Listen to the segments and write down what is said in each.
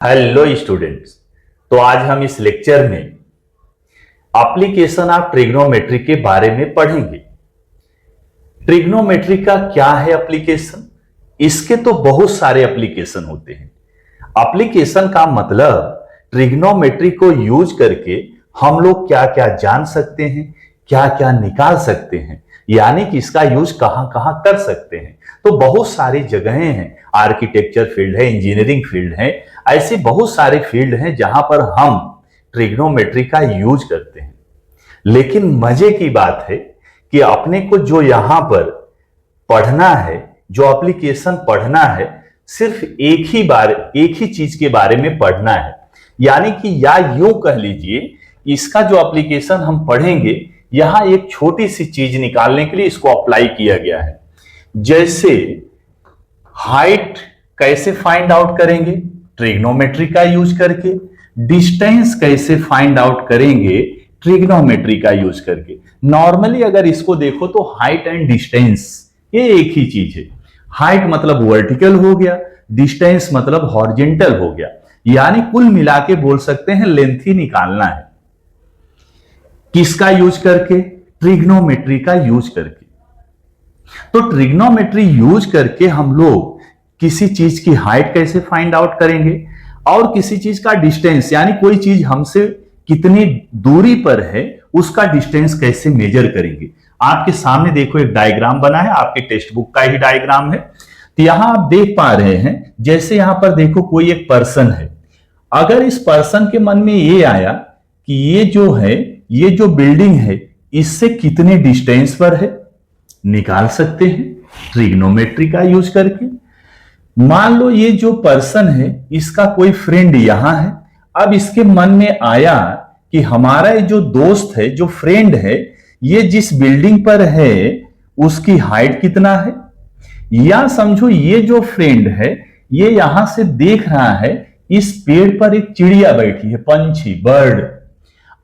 Hello students. तो आज हम इस लेक्चर में एप्लीकेशन ऑफ ट्रिग्नोमेट्री के बारे में पढ़ेंगे। ट्रिग्नोमेट्री का क्या है एप्लीकेशन? इसके तो बहुत सारे एप्लीकेशन होते हैं। एप्लीकेशन का मतलब ट्रिग्नोमेट्री को यूज करके हम लोग क्या क्या जान सकते हैं, क्या क्या निकाल सकते हैं, यानी कि इसका यूज कहां कहां कर सकते हैं। तो बहुत सारी जगहें हैं, आर्किटेक्चर फील्ड है, इंजीनियरिंग फील्ड है, ऐसे बहुत सारे फील्ड हैं जहां पर हम ट्रिग्नोमेट्री का यूज करते हैं। लेकिन मजे की बात है कि अपने को जो यहां पर पढ़ना है, जो एप्लीकेशन पढ़ना है, सिर्फ एक ही चीज के बारे में पढ़ना है। यानी कि या यूं कह लीजिए, इसका जो एप्लीकेशन हम पढ़ेंगे, यहां एक छोटी सी चीज निकालने के लिए इसको अप्लाई किया गया है। जैसे हाइट कैसे फाइंड आउट करेंगे? ट्रिग्नोमेट्री का यूज करके। डिस्टेंस कैसे फाइंड आउट करेंगे? ट्रिग्नोमेट्री का यूज करके। नॉर्मली अगर इसको देखो तो हाइट एंड डिस्टेंस ये एक ही चीज है। हाइट मतलब वर्टिकल हो गया, डिस्टेंस मतलब हॉरिजॉन्टल हो गया, यानी कुल मिला के बोल सकते हैं लेंथ ही निकालना है। किसका यूज करके? ट्रिग्नोमेट्री का यूज करके। तो ट्रिग्नोमेट्री यूज करके हम लोग किसी चीज की हाइट कैसे फाइंड आउट करेंगे और किसी चीज का डिस्टेंस, यानी कोई चीज हमसे कितनी दूरी पर है उसका डिस्टेंस कैसे मेजर करेंगे। आपके सामने देखो एक डायग्राम बना है, आपके टेक्स्ट बुक का ही डायग्राम है। तो यहां आप देख पा रहे हैं, जैसे यहां पर देखो कोई एक पर्सन है। अगर इस पर्सन के मन में ये आया कि ये जो है, ये जो बिल्डिंग है, इससे कितने डिस्टेंस पर है, निकाल सकते हैं ट्रिग्नोमेट्री का यूज करके। मान लो ये जो पर्सन है, इसका कोई फ्रेंड यहां है। अब इसके मन में आया कि हमारा ये जो दोस्त है, जो फ्रेंड है, ये जिस बिल्डिंग पर है उसकी हाइट कितना है। या समझो ये जो फ्रेंड है, ये यहां से देख रहा है इस पेड़ पर एक चिड़िया बैठी है, पंछी, बर्ड।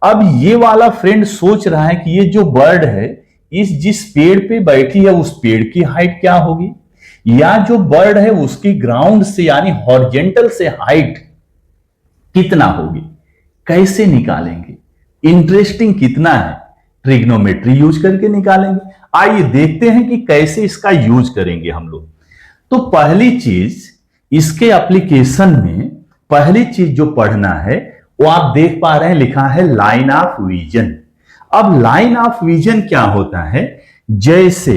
अब ये वाला फ्रेंड सोच रहा है कि ये जो बर्ड है, इस जिस पेड़ पे बैठी है उस पेड़ की हाइट क्या होगी, या जो बर्ड है उसकी ग्राउंड से यानी हॉरिजॉन्टल से हाइट कितना होगी, कैसे निकालेंगे। इंटरेस्टिंग कितना है, ट्रिग्नोमेट्री यूज करके निकालेंगे। आइए देखते हैं कि कैसे इसका यूज करेंगे हम लोग। तो पहली चीज इसके एप्लीकेशन में, पहली चीज जो पढ़ना है वो आप देख पा रहे हैं, लिखा है लाइन ऑफ विजन। अब लाइन ऑफ विजन क्या होता है? जैसे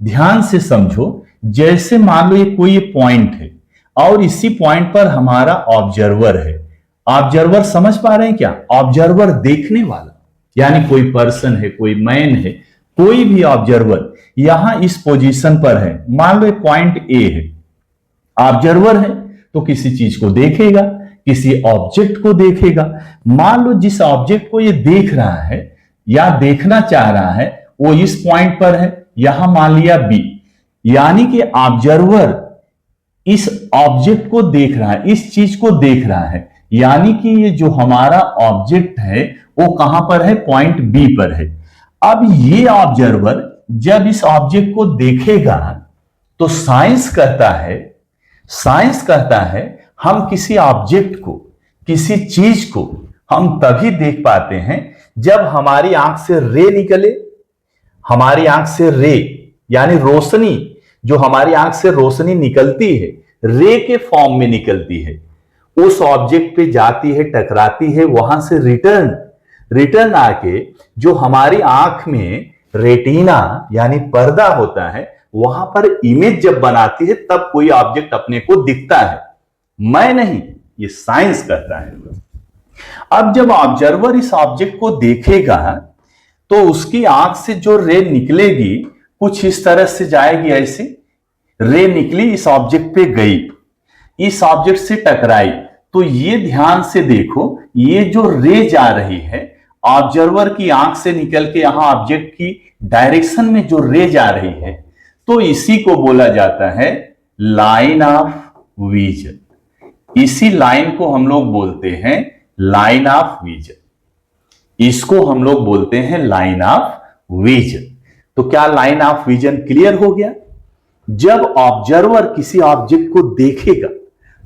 ध्यान से समझो, जैसे मान लो ये कोई पॉइंट है और इसी पॉइंट पर हमारा ऑब्जर्वर है। ऑब्जर्वर समझ पा रहे हैं क्या? ऑब्जर्वर देखने वाला, यानी कोई पर्सन है, कोई मैन है, कोई भी ऑब्जर्वर यहां इस पोजीशन पर है। मान लो पॉइंट ए है, ऑब्जर्वर है तो किसी चीज को देखेगा, किसी ऑब्जेक्ट को देखेगा। मान लो जिस ऑब्जेक्ट को ये देख रहा है या देखना चाह रहा है वो इस पॉइंट पर है, यहां मान लिया बी, यानी कि ऑब्जर्वर इस ऑब्जेक्ट को देख रहा है, इस चीज को देख रहा है, यानी कि ये जो हमारा ऑब्जेक्ट है वो कहां पर है? पॉइंट बी पर है। अब ये ऑब्जर्वर जब इस ऑब्जेक्ट को देखेगा तो साइंस कहता है हम किसी ऑब्जेक्ट को, किसी चीज को हम तभी देख पाते हैं जब हमारी आंख से रे निकले। हमारी आंख से रे यानी रोशनी, जो हमारी आंख से रोशनी निकलती है, रे के फॉर्म में निकलती है, उस ऑब्जेक्ट पे जाती है, टकराती है, वहां से रिटर्न आके जो हमारी आंख में रेटिना यानी पर्दा होता है, वहां पर इमेज जब बनाती है तब कोई ऑब्जेक्ट अपने को दिखता है। मैं नहीं, ये साइंस कहता है। अब जब ऑब्जर्वर इस ऑब्जेक्ट को देखेगा तो उसकी आंख से जो रे निकलेगी कुछ इस तरह से जाएगी। ऐसे रे निकली, इस ऑब्जेक्ट पे गई, इस ऑब्जेक्ट से टकराई। तो ये ध्यान से देखो, ये जो रे जा रही है ऑब्जर्वर की आंख से निकल के यहां ऑब्जेक्ट की डायरेक्शन में जो रे जा रही है, तो इसी को बोला जाता है लाइन ऑफ विजन। इसी लाइन को हम लोग बोलते हैं लाइन ऑफ विजन। इसको हम लोग बोलते हैं लाइन ऑफ विजन। तो क्या लाइन ऑफ विजन क्लियर हो गया? जब ऑब्जर्वर किसी ऑब्जेक्ट को देखेगा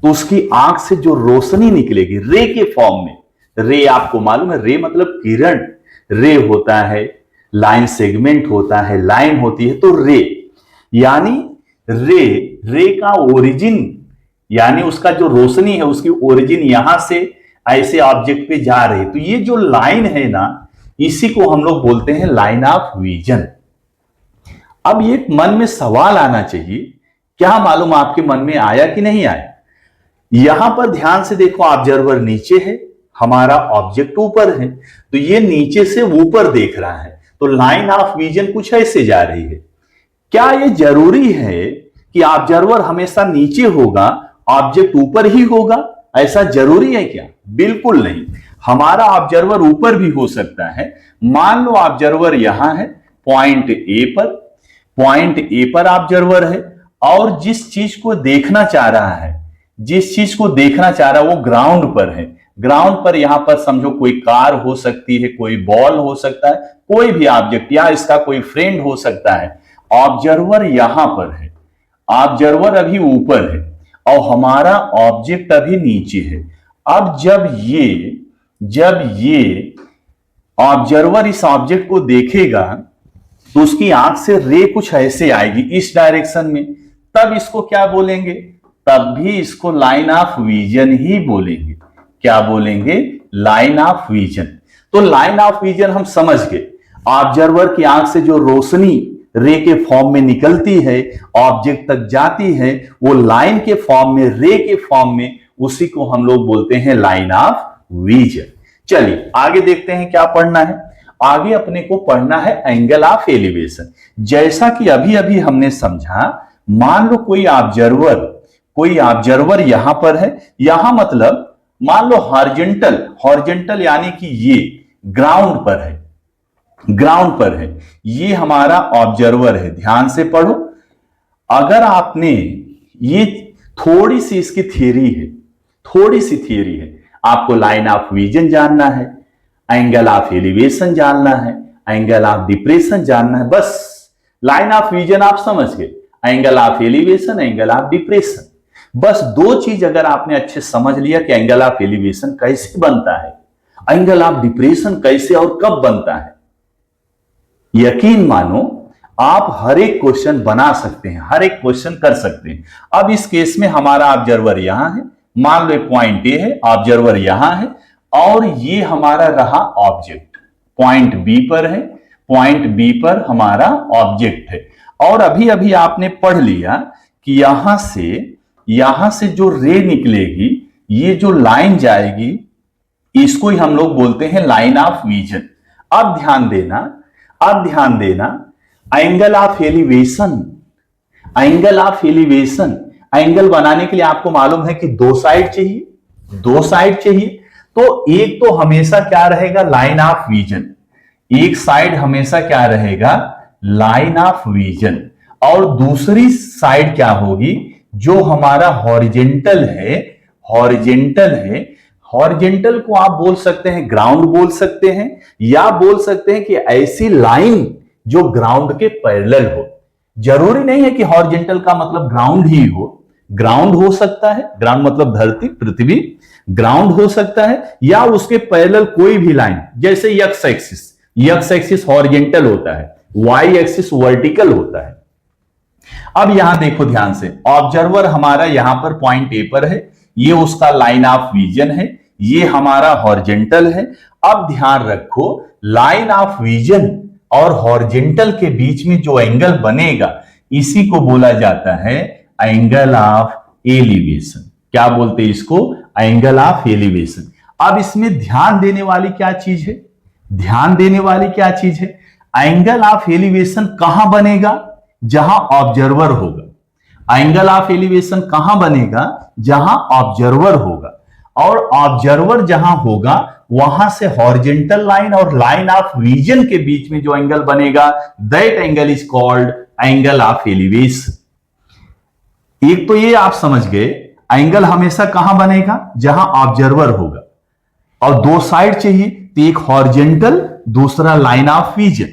तो उसकी आंख से जो रोशनी निकलेगी रे के फॉर्म में, रे आपको मालूम है, रे मतलब किरण, रे होता है, लाइन सेगमेंट होता है, लाइन होती है, तो रे यानी रे, रे का ओरिजिन यानी उसका जो रोशनी है उसकी ओरिजिन यहां से ऐसे ऑब्जेक्ट पे जा रही है, तो ये जो लाइन है ना, इसी को हम लोग बोलते हैं लाइन ऑफ विजन। अब ये मन में सवाल आना चाहिए, क्या मालूम आपके मन में आया कि नहीं आया? यहां पर ध्यान से देखो, ऑब्जर्वर नीचे है, हमारा ऑब्जेक्ट ऊपर है, तो ये नीचे से ऊपर देख रहा है, तो लाइन ऑफ विजन कुछ ऐसे जा रही है। क्या ये जरूरी है कि ऑब्जर्वर हमेशा नीचे होगा, ऑब्जेक्ट ऊपर ही होगा? ऐसा जरूरी है क्या? बिल्कुल नहीं। हमारा ऑब्जर्वर ऊपर भी हो सकता है। मान लो ऑब्जर्वर यहां है, पॉइंट ए पर ऑब्जर्वर है, और जिस चीज को देखना चाह रहा है, वो ग्राउंड पर है। ग्राउंड पर यहां पर समझो कोई कार हो सकती है, कोई बॉल हो सकता है, कोई भी ऑब्जेक्ट, या इसका कोई फ्रेंड हो सकता है। ऑब्जर्वर यहां पर है, ऑब्जर्वर अभी ऊपर है, और हमारा ऑब्जेक्ट अभी नीचे है। अब जब ये ऑब्जर्वर इस ऑब्जेक्ट को देखेगा, तो उसकी आंख से रे कुछ ऐसे आएगी इस डायरेक्शन में, तब इसको क्या बोलेंगे? तब भी इसको लाइन ऑफ विजन ही बोलेंगे। क्या बोलेंगे? Line of vision. तो लाइन ऑफ विजन हम समझ गए, ऑब्जर्वर की आंख से जो रोशनी रे के फॉर्म में निकलती है, ऑब्जेक्ट तक जाती है, वो लाइन के फॉर्म में, रे के फॉर्म में, उसी को हम लोग बोलते हैं लाइन ऑफ विजन। चलिए आगे देखते हैं क्या पढ़ना है। आगे अपने को पढ़ना है एंगल ऑफ एलिवेशन। जैसा कि अभी अभी हमने समझा, मान लो कोई ऑब्जर्वर यहां पर है, यहां मतलब मान लो हॉरिजॉन्टल यानी कि ये ग्राउंड पर है, ये हमारा ऑब्जर्वर है। ध्यान से पढ़ो, अगर आपने ये थोड़ी सी इसकी थियरी है, आपको लाइन ऑफ विजन जानना है, एंगल ऑफ एलिवेशन जानना है, एंगल ऑफ डिप्रेशन जानना है, बस लाइन ऑफ विजन आप समझ गए, angle of elevation, angle of depression, बस दो चीज अगर आपने अच्छे समझ लिया कि एंगल ऑफ एलिवेशन कैसे बनता है, एंगल ऑफ डिप्रेशन कैसे और कब बनता है, यकीन मानो आप हर एक क्वेश्चन बना सकते हैं, हर एक क्वेश्चन कर सकते हैं। अब इस केस में हमारा ऑब्जर्वर यहां है, मान लो पॉइंट ए है, ऑब्जर्वर यहां है, और ये हमारा रहा ऑब्जेक्ट, पॉइंट बी पर है, पॉइंट बी पर हमारा ऑब्जेक्ट है। और अभी अभी आपने पढ़ लिया कि यहां से जो रे निकलेगी, ये जो लाइन जाएगी, इसको ही हम लोग बोलते हैं लाइन ऑफ विजन। अब ध्यान देना, एंगल ऑफ एलिवेशन, एंगल बनाने के लिए आपको मालूम है कि दो साइड चाहिए। तो एक तो हमेशा क्या रहेगा? Line of vision. एक साइड हमेशा क्या रहेगा? Line of vision. और दूसरी साइड क्या होगी? जो हमारा हॉरिजेंटल है, हॉरिजेंटल को आप बोल सकते हैं ग्राउंड बोल सकते हैं, या बोल सकते हैं कि ऐसी लाइन जो ग्राउंड के पैरेलल हो। जरूरी नहीं है कि हॉरिजेंटल का मतलब ग्राउंड ही हो, ग्राउंड हो सकता है, ग्राउंड मतलब धरती, पृथ्वी, ग्राउंड हो सकता है, या उसके पैरेलल कोई भी लाइन, जैसे एक्स एक्सिस हॉरिजेंटल होता है, वाई एक्सिस वर्टिकल होता है। अब यहां देखो ध्यान से, ऑब्जर्वर हमारा यहां पर पॉइंट ए पर है, ये उसका लाइन ऑफ विजन है, ये हमारा हॉरिजेंटल है। अब ध्यान रखो, लाइन ऑफ विजन और हॉरिजेंटल के बीच में जो एंगल बनेगा, इसी को बोला जाता है एंगल ऑफ एलिवेशन। क्या बोलते हैं इसको? Angle of elevation. अब इसमें ध्यान देने वाली क्या चीज है? एंगल ऑफ एलिवेशन कहां बनेगा? जहां ऑब्जर्वर होगा। एंगल ऑफ एलिवेशन कहां बनेगा? जहां ऑब्जर्वर होगा। और ऑब्जर्वर जहां होगा, वहां से हॉरिजेंटल लाइन और लाइन ऑफ विजन के बीच में जो एंगल बनेगा, that angle is called angle of elevation. एक तो ये आप समझ गए, एंगल हमेशा कहां बनेगा? जहां ऑब्जर्वर होगा, और दो साइड चाहिए, तो एक हॉरिजेंटल, दूसरा लाइन ऑफ विजन।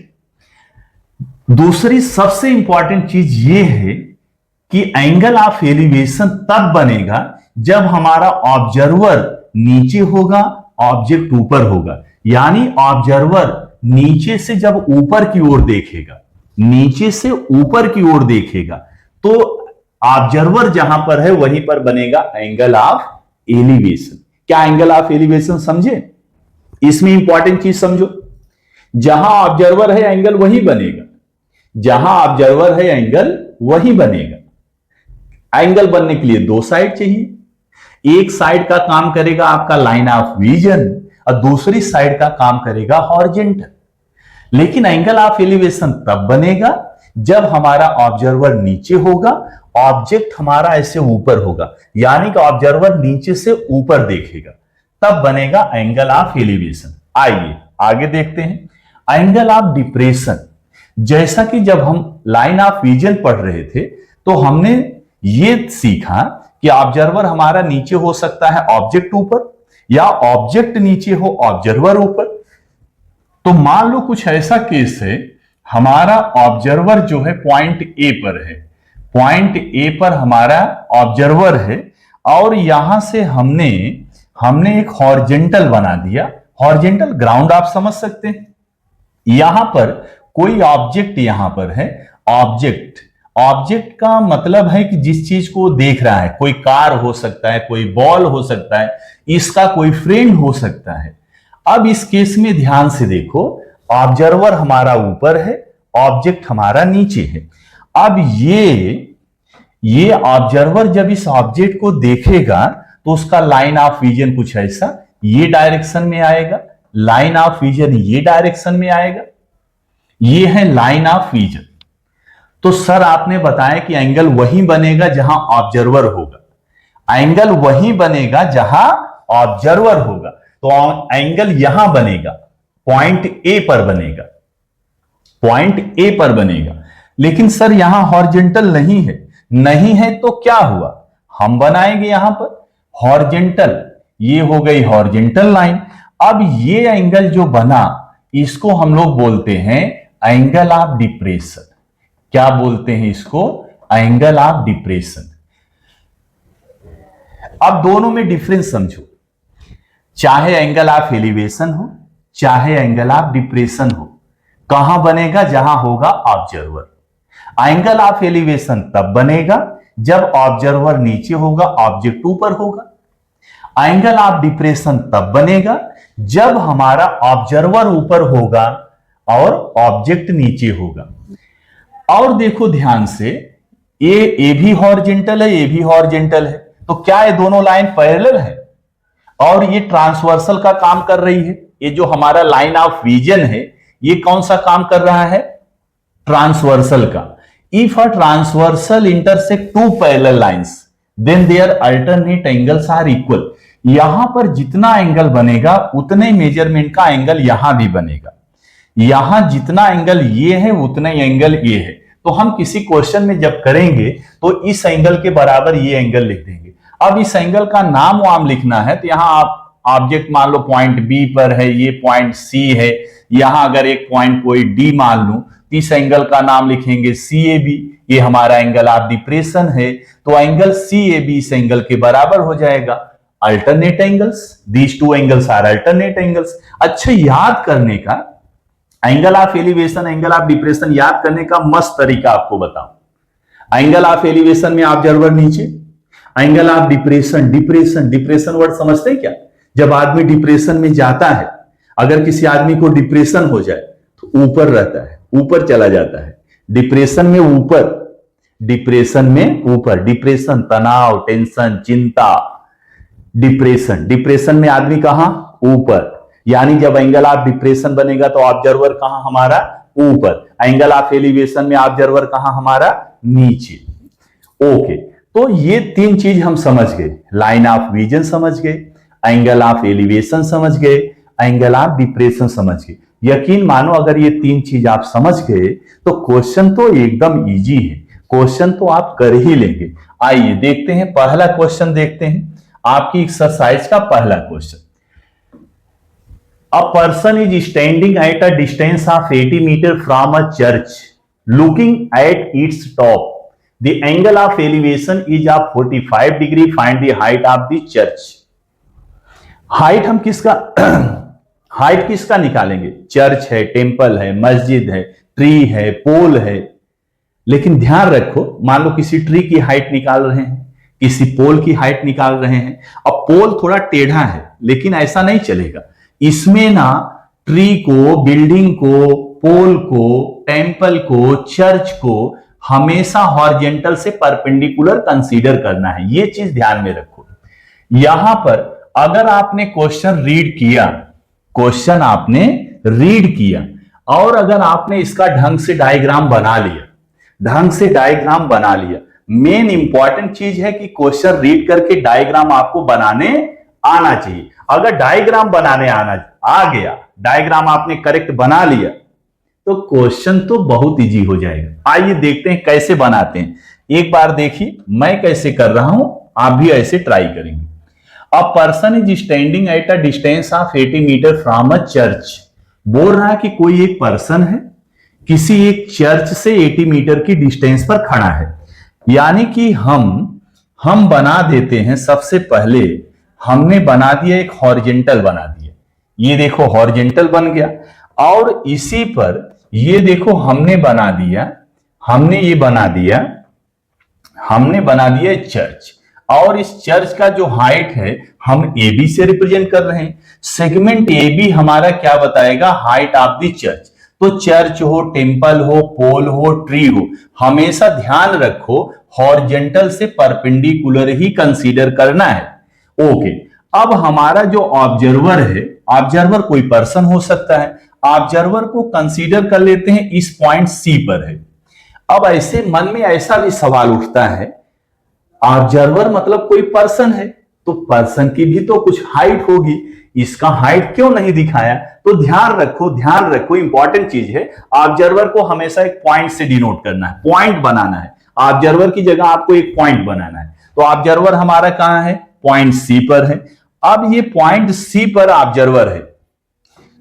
दूसरी सबसे इंपॉर्टेंट चीज यह है कि एंगल ऑफ एलिवेशन तब बनेगा जब हमारा ऑब्जर्वर नीचे होगा, ऑब्जेक्ट ऊपर होगा। यानी ऑब्जर्वर नीचे से जब ऊपर की ओर देखेगा, नीचे से ऊपर की ओर देखेगा, तो ऑब्जर्वर जहां पर है वहीं पर बनेगा एंगल ऑफ एलिवेशन। क्या एंगल ऑफ एलिवेशन समझे? इसमें इंपॉर्टेंट चीज समझो, जहां ऑब्जर्वर है एंगल वही बनेगा, जहां ऑब्जर्वर है एंगल वही बनेगा। एंगल बनने के लिए दो साइड चाहिए, एक साइड का काम करेगा आपका लाइन ऑफ विजन और दूसरी साइड का काम करेगा हॉरिजॉन्टल। लेकिन एंगल ऑफ एलिवेशन तब बनेगा जब हमारा ऑब्जर्वर नीचे होगा, ऑब्जेक्ट हमारा ऐसे ऊपर होगा, यानी कि ऑब्जर्वर नीचे से ऊपर देखेगा, तब बनेगा एंगल ऑफ एलिवेशन। आइए आगे देखते हैं एंगल ऑफ डिप्रेशन। जैसा कि जब हम लाइन ऑफ विजन पढ़ रहे थे तो हमने ये सीखा कि ऑब्जर्वर हमारा नीचे हो सकता है, ऑब्जेक्ट ऊपर, या ऑब्जेक्ट नीचे हो, ऑब्जर्वर ऊपर। तो मान लो कुछ ऐसा केस है, हमारा ऑब्जर्वर जो है पॉइंट ए पर है, पॉइंट ए पर हमारा ऑब्जर्वर है, और यहां से हमने एक हॉरिजॉन्टल बना दिया। हॉरिजॉन्टल ग्राउंड आप समझ सकते हैं। यहां पर कोई ऑब्जेक्ट यहां पर है, ऑब्जेक्ट का मतलब है कि जिस चीज को देख रहा है, कोई कार हो सकता है, कोई बॉल हो सकता है, इसका कोई फ्रेंड हो सकता है। अब इस केस में ध्यान से देखो, ऑब्जर्वर हमारा ऊपर है, ऑब्जेक्ट हमारा नीचे है। अब ये ऑब्जर्वर जब इस ऑब्जेक्ट को देखेगा तो उसका लाइन ऑफ विजन कुछ ऐसा ये डायरेक्शन में आएगा, लाइन ऑफ विजन ये डायरेक्शन में आएगा, ये है लाइन ऑफ विजन। तो सर आपने बताया कि एंगल वही बनेगा जहां ऑब्जर्वर होगा, एंगल वही बनेगा जहां ऑब्जर्वर होगा, तो एंगल यहां बनेगा, पॉइंट ए पर बनेगा, पॉइंट ए पर बनेगा। लेकिन सर यहां हॉरिजॉन्टल नहीं है तो क्या हुआ? हम बनाएंगे यहां पर हॉरिजॉन्टल, ये हो गई हॉरिजॉन्टल लाइन। अब ये एंगल जो बना इसको हम लोग बोलते हैं एंगल ऑफ डिप्रेशन। क्या बोलते हैं इसको? Angle of depression. अब दोनों में डिफरेंस समझो, चाहे एंगल ऑफ एलिवेशन हो चाहे एंगल ऑफ डिप्रेशन हो, कहां बनेगा? जहां होगा ऑब्जर्वर। एंगल ऑफ एलिवेशन तब बनेगा जब ऑब्जर्वर नीचे होगा, ऑब्जेक्ट ऊपर होगा। एंगल ऑफ डिप्रेशन तब बनेगा जब हमारा ऑब्जर्वर ऊपर होगा और ऑब्जेक्ट नीचे होगा। और देखो ध्यान से, ये भी हॉरिजॉन्टल है, ये भी हॉरिजॉन्टल है, तो क्या ये दोनों लाइन पैरेलल है? और ये ट्रांसवर्सल का काम कर रही है। ये जो हमारा लाइन ऑफ विजन है ये कौन सा काम कर रहा है? ट्रांसवर्सल का। If a transversal intersect two parallel lines then their alternate angles are equal. यहां पर जितना एंगल बनेगा उतने मेजरमेंट का एंगल यहां भी बनेगा। यहां जितना एंगल ये है उतना ही एंगल ये है। तो हम किसी क्वेश्चन में जब करेंगे तो इस एंगल के बराबर ये एंगल लिख देंगे। अब इस एंगल का नाम वाम लिखना है तो यहां आप ऑब्जेक्ट मान लो पॉइंट बी पर है, ये पॉइंट सी है, यहां अगर एक पॉइंट कोई डी मान लूं तो इस एंगल का नाम लिखेंगे सी ए बी। ये हमारा एंगल ऑफ डिप्रेशन है, तो एंगल सी ए बी इस एंगल के बराबर हो जाएगा। Alternate angles, these two angles are alternate angles. अच्छा, याद करने का angle of elevation, angle of depression याद करने का मस्त तरीका आपको बताऊं। एंगल ऑफ एलिवेशन में ऑब्जर्वर नीचे, एंगल ऑफ डिप्रेशन वर्ड समझते हैं क्या? जब आदमी डिप्रेशन में जाता है, अगर किसी आदमी को डिप्रेशन हो जाए तो ऊपर रहता है, ऊपर चला जाता है। डिप्रेशन में ऊपर, डिप्रेशन तनाव, टेंशन, चिंता। डिप्रेशन में आदमी कहां? ऊपर। यानी जब एंगल ऑफ डिप्रेशन बनेगा तो ऑब्जर्वर कहां हमारा? ऊपर। एंगल ऑफ एलिवेशन में ऑब्जर्वर कहां हमारा? नीचे। ओके, तो ये तीन चीज हम समझ गए। लाइन ऑफ विजन समझ गए, एंगल ऑफ एलिवेशन समझ गए, एंगल ऑफ डिप्रेशन समझ गए। यकीन मानो अगर ये तीन चीज आप समझ गए तो क्वेश्चन तो एकदम इजी है, क्वेश्चन तो आप कर ही लेंगे। आइए देखते हैं पहला क्वेश्चन, देखते हैं आपकी एक्सरसाइज का पहला question. A person is standing at a distance of 80 meters from a church, looking at its top. The angle of elevation is of 45 degree, find the height of the church. Height हम किसका height किसका निकालेंगे? Church है, temple है, मस्जिद है, tree है, पोल है। लेकिन ध्यान रखो, मान लो किसी ट्री की हाइट निकाल रहे हैं, किसी पोल की हाइट निकाल रहे हैं। अब पोल थोड़ा टेढ़ा है, लेकिन ऐसा नहीं चलेगा। इसमें ना ट्री को, बिल्डिंग को, पोल को, टेंपल को, चर्च को हमेशा हॉरिजेंटल से परपेंडिकुलर कंसीडर करना है। यह चीज ध्यान में रखो। यहां पर अगर आपने क्वेश्चन रीड किया और अगर आपने इसका ढंग से डायग्राम बना लिया, मेन इंपॉर्टेंट चीज है कि क्वेश्चन रीड करके डायग्राम आपको बनाने आना चाहिए। अगर डायग्राम बनाने आ गया, डायग्राम आपने करेक्ट बना लिया, तो क्वेश्चन तो बहुत इजी हो जाएगा। आइए देखते हैं कैसे बनाते हैं। एक बार देखिए मैं कैसे कर रहा हूं, आप भी ऐसे ट्राई करेंगे। A person is standing at a distance of 80 metre from a church. बोल रहा है कि कोई एक पर्सन है, किसी एक चर्च से 80 मीटर की डिस्टेंस पर खड़ा है। यानी कि हम बना देते हैं, सबसे पहले हमने बना दिया एक हॉरिजेंटल बना दिया। ये देखो हॉरिजेंटल बन गया। और इसी पर ये देखो हमने बना दिया चर्च। और इस चर्च का जो हाइट है हम ए बी से रिप्रेजेंट कर रहे हैं। सेगमेंट ए बी हमारा क्या बताएगा? Height of the church. तो चर्च हो, टेंपल हो, पोल हो, ट्री हो, हमेशा ध्यान रखो हॉरिजेंटल से परपेंडिकुलर ही कंसीडर करना है। ओके, अब हमारा जो ऑब्जर्वर है, ऑब्जर्वर कोई पर्सन हो सकता है, ऑब्जर्वर को कंसीडर कर लेते हैं, इस पॉइंट सी पर है। अब ऐसे मन में ऐसा भी सवाल उठता है, ऑब्जर्वर मतलब कोई पर्सन है, तो पर्सन की भी तो कुछ हाइट होगी, इसका हाइट क्यों नहीं दिखाया? तो ध्यान रखो इंपॉर्टेंट चीज है, ऑब्जर्वर को हमेशा एक पॉइंट से डिनोट करना है, पॉइंट बनाना है। ऑब्जर्वर की जगह आपको एक पॉइंट बनाना है। तो ऑब्जर्वर हमारा कहां है? पॉइंट सी पर है। अब ये पॉइंट सी पर ऑब्जर्वर है।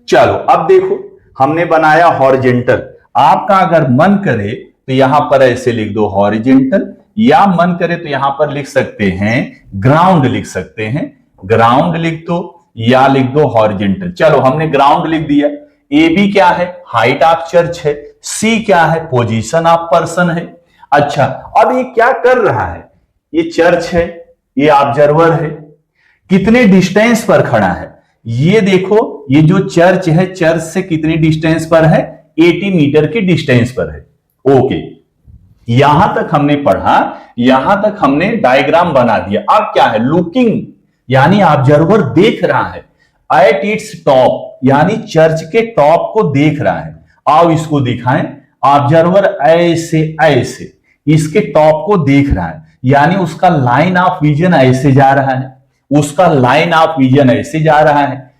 चलो अब देखो, हमने बनाया हॉरिजेंटल। आपका अगर मन करे तो यहां पर ऐसे लिख दो हॉरिजेंटल, या मन करे तो यहां पर लिख सकते हैं ग्राउंड, ग्राउंड लिख दो या लिख दो हॉरिजेंटल। चलो हमने ग्राउंड लिख दिया। ए बी क्या है? हाइट ऑफ चर्च है। सी क्या है? पोजीशन ऑफ पर्सन है। अच्छा, अब ये क्या कर रहा है? ये चर्च है, ये ऑब्जर्वर है, कितने डिस्टेंस पर खड़ा है? ये देखो, ये जो चर्च है, चर्च से कितनी डिस्टेंस पर है? 80 मीटर की डिस्टेंस पर है। ओके, यहां तक हमने पढ़ा, यहां तक हमने डायग्राम बना दिया। अब क्या है? लुकिंग, यानी ऑब्जर्वर देख रहा है एट इट्स टॉप, यानी चर्च के टॉप को देख रहा है। आओ इसको दिखाएं। ऑब्जर्वर ऐसे इसके टॉप को देख रहा है, यानी उसका लाइन ऑफ विजन ऐसे जा रहा है,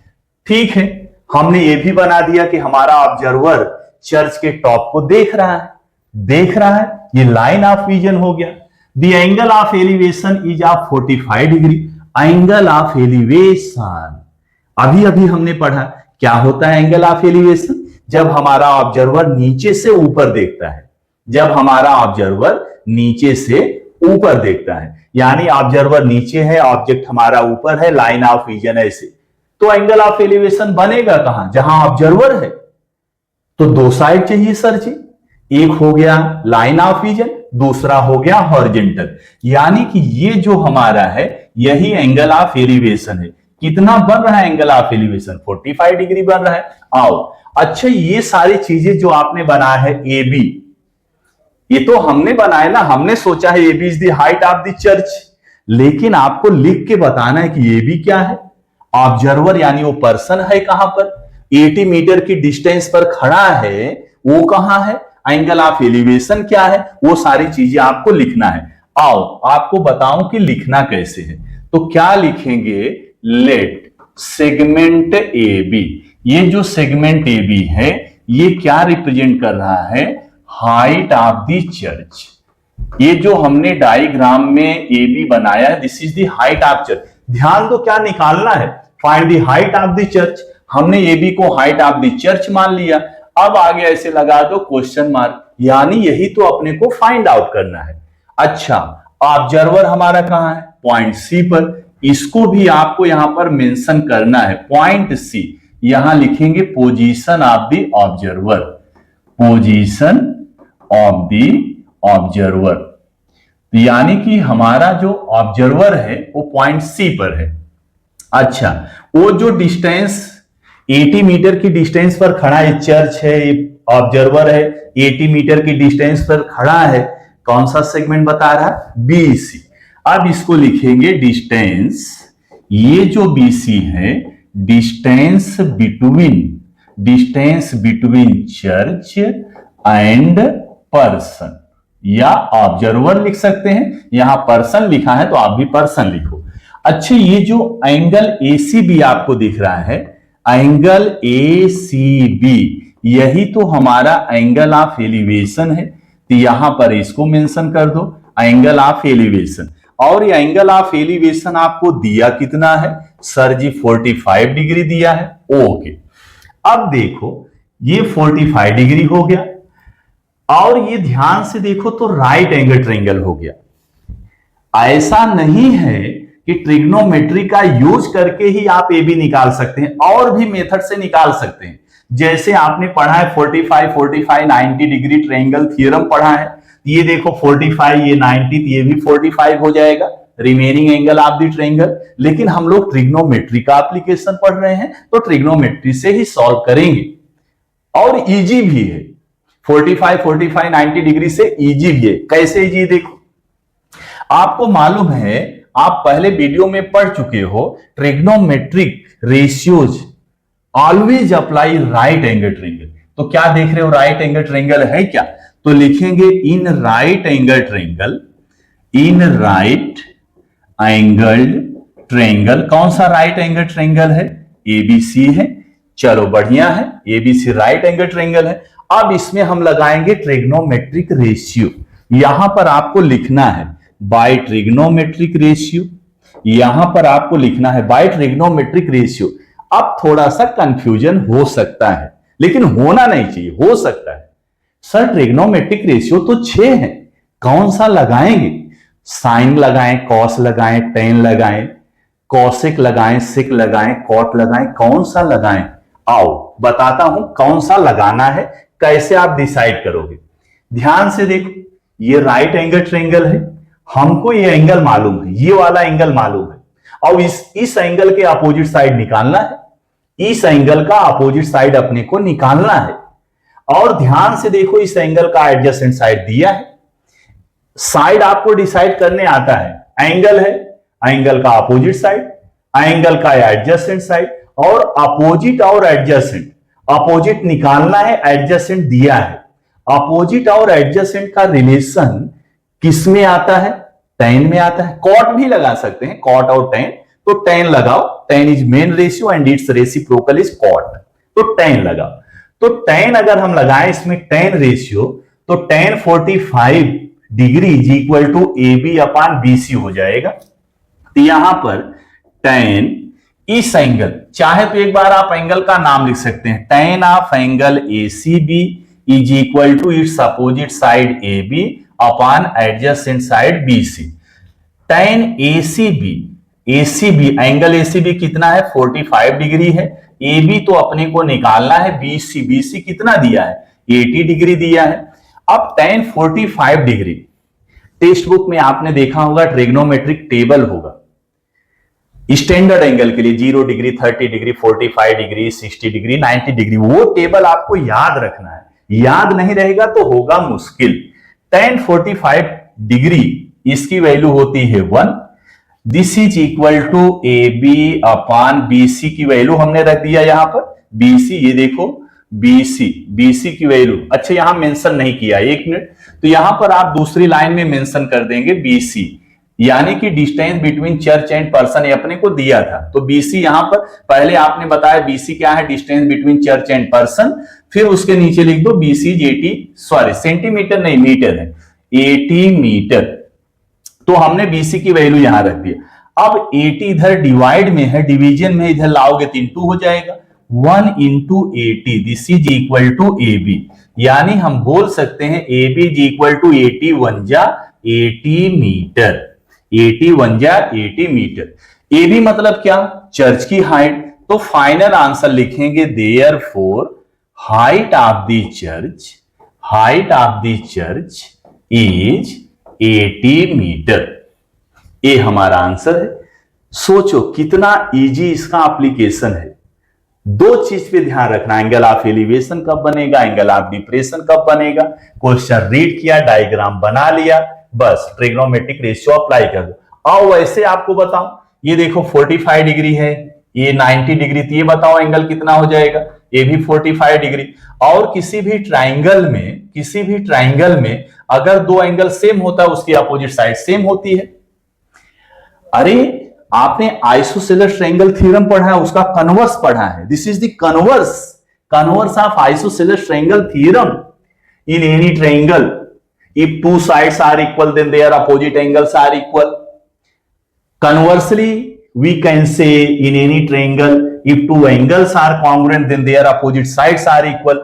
ठीक है। हमने ये भी बना दिया कि हमारा ऑब्जर्वर चर्च के टॉप को देख रहा है, ये लाइन ऑफ विजन हो गया। The angle of elevation is of 45 degree. Angle of elevation अभी हमने पढ़ा क्या होता है एंगल ऑफ एलिवेशन? जब हमारा ऑब्जर्वर नीचे से ऊपर देखता है, यानी ऑब्जर्वर नीचे है, ऑब्जेक्ट हमारा ऊपर है, लाइन ऑफ विजन ऐसे, तो एंगल ऑफ एलिवेशन बनेगा कहां? जहां ऑब्जर्वर है। तो दो साइड चाहिए सर जी, एक हो गया लाइन ऑफ विजन, दूसरा हो गया हॉरिजेंटल, यानी कि ये जो हमारा है यही एंगल ऑफ एलिवेशन है। कितना बन रहा है एंगल ऑफ एलिवेशन? 45 डिग्री बन रहा है। आओ, अच्छा, ये सारी चीजें जो आपने बनाया है ए बी, ये तो हमने बनाया ना, हमने सोचा है A B is the height of the church, लेकिन आपको लिख के बताना है कि ए बी क्या है? ऑब्जर्वर यानी वो पर्सन है कहां पर? 80 मीटर की डिस्टेंस पर खड़ा है, वो कहां है? एंगल ऑफ एलिवेशन क्या है? वो सारी चीजें आपको लिखना है। आओ आपको बताऊं कि लिखना कैसे है। तो क्या लिखेंगे? लेट सेगमेंट ए बी, ये जो सेगमेंट ए बी है ये क्या रिप्रेजेंट कर रहा है? Height of the church. ये जो हमने डायग्राम में ए बी बनाया है, this is the height of church. ध्यान दो क्या निकालना है? Find the height of the church. हमने ए बी को हाइट ऑफ द चर्च मान लिया। अब आगे ऐसे लगा दो क्वेश्चन मार्क, यानी यही तो अपने को फाइंड आउट करना है। अच्छा, ऑब्जर्वर हमारा कहां है? पॉइंट सी पर। इसको भी आपको यहां पर मेंशन करना है, पॉइंट सी। यहां लिखेंगे position of the observer, position of the observer. यानी कि हमारा जो ऑब्जर्वर है वो पॉइंट सी पर है। अच्छा, वो जो डिस्टेंस 80 मीटर की डिस्टेंस पर खड़ा है, चर्च है, ऑब्जर्वर है, 80 मीटर की डिस्टेंस पर खड़ा है, कौन सा सेगमेंट बता रहा है? बीसी। अब इसको लिखेंगे डिस्टेंस, ये जो बीसी है, distance between church and person, या ऑब्जर्वर लिख सकते हैं। यहां पर्सन लिखा है तो आप भी पर्सन लिखो। अच्छा, ये जो एंगल एसीबी आपको दिख रहा है, एंगल एसीबी, यही तो हमारा एंगल ऑफ एलिवेशन है, तो यहां पर इसको मेंशन कर दो, एंगल ऑफ एलिवेशन। और ये एंगल ऑफ एलिवेशन आपको दिया कितना है? सर जी 45 डिग्री दिया है। ओके, अब देखो ये 45 डिग्री हो गया, और ये ध्यान से देखो तो राइट एंगल ट्रायंगल हो गया। ऐसा नहीं है कि ट्रिग्नोमेट्री का यूज करके ही आप ए बी निकाल सकते हैं, और भी मेथड से निकाल सकते हैं। जैसे आपने पढ़ा है 45 90 डिग्री ट्रायंगल थ्योरम पढ़ा है, ये देखो 45, ये 90, ये भी 45 हो जाएगा, remaining angle of the triangle. लेकिन हम लोग ट्रिग्नोमेट्री का एप्लीकेशन पढ़ रहे हैं तो ट्रिग्नोमेट्री से ही सॉल्व करेंगे, और इजी भी है। 45 90 डिग्री से इजी भी है। कैसे इजी? देखो, आपको मालूम है, आप पहले वीडियो में पढ़ चुके हो, trigonometric ratios always apply right angle triangle. तो क्या देख रहे हो, राइट एंगल ट्रायंगल है क्या? तो लिखेंगे in right angle triangle, in right angle triangle. कौन सा राइट एंगल ट्रायंगल है? एबीसी है। चलो बढ़िया है, एबीसी राइट एंगल ट्रायंगल है। अब इसमें हम लगाएंगे ट्रिग्नोमेट्रिक रेशियो। यहां पर आपको लिखना है बाय ट्रिग्नोमेट्रिक रेशियो, यहां पर आपको लिखना है बाय ट्रिग्नोमेट्रिक रेशियो। अब थोड़ा सा कंफ्यूजन हो सकता है, लेकिन होना नहीं चाहिए, हो सकता है सर ट्रिग्नोमेट्रिक रेशियो तो 6 है, कौन सा लगाएंगे? साइन लगाएं, कॉस लगाएं, टेन लगाएं, कॉसेक लगाएं, सिक लगाएं, कॉट लगाएं, कौन सा लगाएं? आओ बताता हूं कौन सा लगाना है, कैसे आप डिसाइड करोगे। ध्यान से देखो, ये राइट एंगल ट्रायंगल है, हमको ये एंगल मालूम है, ये वाला एंगल मालूम है, और इस एंगल के अपोजिट साइड निकालना है, इस एंगल का अपोजिट साइड अपने को निकालना है। और ध्यान से देखो, इस एंगल का एडजेसेंट साइड दिया है, साइड आपको डिसाइड करने आता है। एंगल है, एंगल का अपोजिट साइड, एंगल का एडजेसेंट साइड, और अपोजिट और एडजेसेंट, अपोजिट निकालना है, एडजेसेंट दिया है। अपोजिट और एडजेसेंट का रिलेशन किस में आता है? टेन में आता है। कॉट भी लगा सकते हैं, कॉट और टेन, तो टेन लगाओ, tan is main ratio and its reciprocal is cot, तो टेन लगाओ। तो टेन अगर हम लगाएं इसमें टेन रेशियो, तो tan 45 degree is equal to A B upon B C हो जाएगा। तो यहां पर टेन इस एंगल, चाहे तो एक बार आप एंगल का नाम लिख सकते हैं, tan of angle A C B is equal to its opposite side A B upon adjacent side B C. Tan A C B, ACB angle ACB कितना है? 45 डिग्री है। ए बी तो अपने को निकालना है, बीसी, बीसी कितना दिया है? 80 डिग्री दिया है। अब tan 45 डिग्री, टेक्स्ट बुक में आपने देखा होगा ट्रिग्नोमेट्रिक टेबल होगा स्टैंडर्ड एंगल के लिए, 0 degree, 30 degree, 45 degree, 60 degree, 90 degree, वो टेबल आपको याद रखना है। याद नहीं रहेगा तो होगा मुश्किल। tan 45 डिग्री इसकी वैल्यू होती है 1। This is equal to A B upon B C की वैल्यू हमने रख दिया यहां पर, बी सी, ये देखो बी सी की वैल्यू, अच्छा यहां मेंशन नहीं किया, एक मिनट, तो यहां पर आप दूसरी लाइन में मेंशन कर देंगे बी सी, यानी कि distance between church and person, ये अपने को दिया था, तो बीसी यहां पर पहले आपने बताया बीसी क्या है? Distance between church and person. फिर उसके नीचे लिख दो बीसी 80, सॉरी सेंटीमीटर नहीं मीटर है, 80 मीटर। तो हमने बीसी की वैल्यू यहां रख दिया। अब 80 इधर डिवाइड में है, डिवीजन में इधर लाओगे तो इंटू हो जाएगा, 1 into 80, this is equal to A B, यानी हम बोल सकते हैं A B is equal to 80 1 जा 80 मीटर। 81 जा 80 मीटर। ए भी मतलब क्या, चर्च की हाइट। तो फाइनल आंसर लिखेंगे therefore height of the church, height of the church is 80 metre. ये हमारा आंसर है। सोचो कितना इजी इसका एप्लीकेशन है। दो चीज पे ध्यान रखना, एंगल ऑफ एलिवेशन कब बनेगा, एंगल ऑफ डिप्रेशन कब बनेगा। क्वेश्चन रीड किया, डायग्राम बना लिया, बस ट्रिग्नोमेट्रिक रेशियो अप्लाई कर दो। और वैसे आपको बताऊं, ये देखो 45 डिग्री है, ये 90 डिग्री, तो ये बताओ एंगल कितना हो जाएगा, ये भी 45 डिग्री। और किसी भी ट्राइंगल में अगर दो एंगल सेम होता है, उसकी अपोजिट साइड सेम होती है। अरे आपने आइसोसेलेस ट्रायंगल थ्योरम पढ़ा है, उसका कन्वर्स पढ़ा है। This is the converse of isosceles triangle theorem in any triangle. If two sides are equal then their opposite angles are equal. Conversely, we can say in any triangle, if two angles are congruent, then their opposite sides are equal.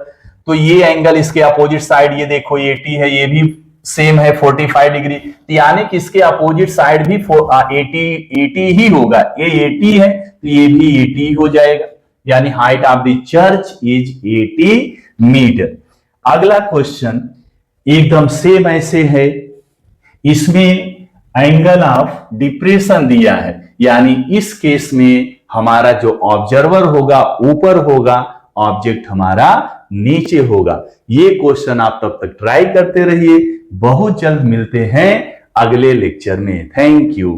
तो ये angle इसके opposite side, ये देखो 80 है, ये भी same है 45 degree, यानी कि इसके अपोजिट साइड भी 80 ही होगा। ये 80 है तो ये भी 80 हो जाएगा, यानी height of the church is 80 metre. अगला क्वेश्चन एकदम सेम ऐसे है, इसमें एंगल ऑफ डिप्रेशन दिया है, यानी इस केस में हमारा जो ऑब्जर्वर होगा ऊपर होगा, ऑब्जेक्ट हमारा नीचे होगा। ये क्वेश्चन आप तब तक ट्राई करते रहिए। बहुत जल्द मिलते हैं अगले लेक्चर में। Thank you.